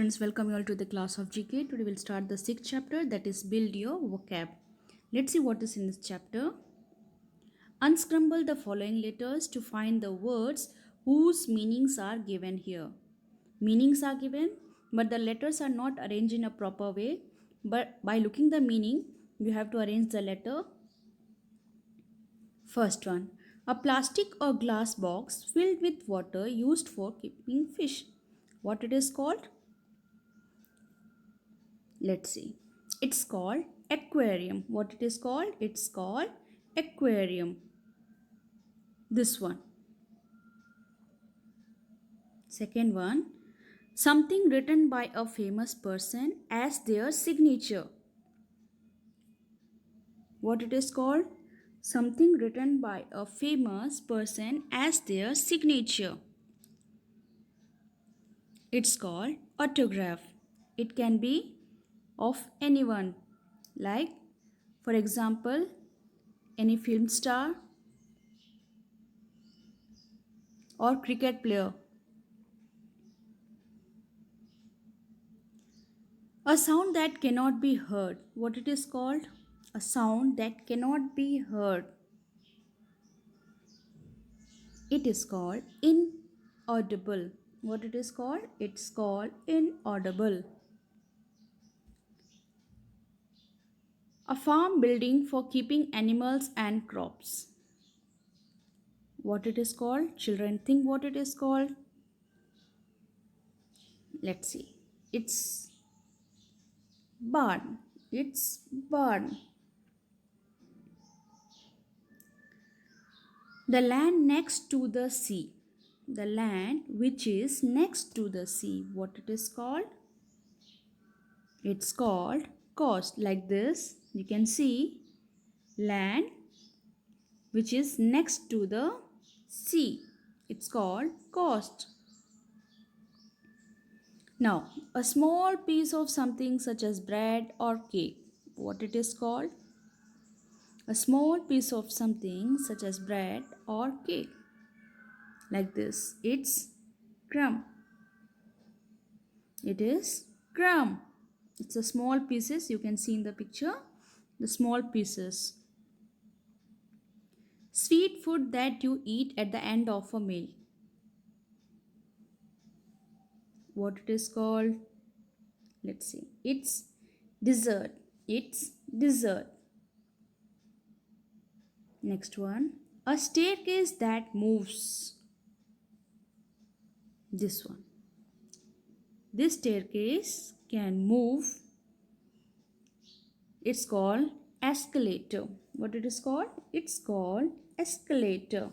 Friends, welcome you all to the class of GK. Today we'll start the sixth chapter, that is build your vocab. Let's see what is in this chapter. Unscramble the following letters to find the words whose meanings are given here. Meanings are given, but the letters are not arranged in a proper way. But by looking the meaning, you have to arrange the letter. First one, a plastic or glass box filled with water used for keeping fish. What it is called? Let's see. It's called aquarium. What it is called? It's called aquarium. This one. Second one. Something written by a famous person as their signature. What it is called? Something written by a famous person as their signature. It's called autograph. It can be of anyone, like, for example, any film star or cricket player. A sound that cannot be heard. What it is called? A sound that cannot be heard. It is called inaudible. What it is called? It's called inaudible. A farm building for keeping animals and crops. What it is called? Children, think what it is called. Let's see. It's barn. It's barn. The land next to the sea. The land which is next to the sea. What it is called? It's called coast. Like this, you can see land which is next to the sea. It's called coast. Now, a small piece of something such as bread or cake. What it is called? A small piece of something such as bread or cake. Like this, it's crumb. It is crumb. It's a small pieces you can see in the picture. The small pieces. Sweet food that you eat at the end of a meal. What it is called? Let's see. It's dessert. It's dessert. Next one. A staircase that moves. This one. This staircase can move. It's called escalator. What it is called? It's called escalator.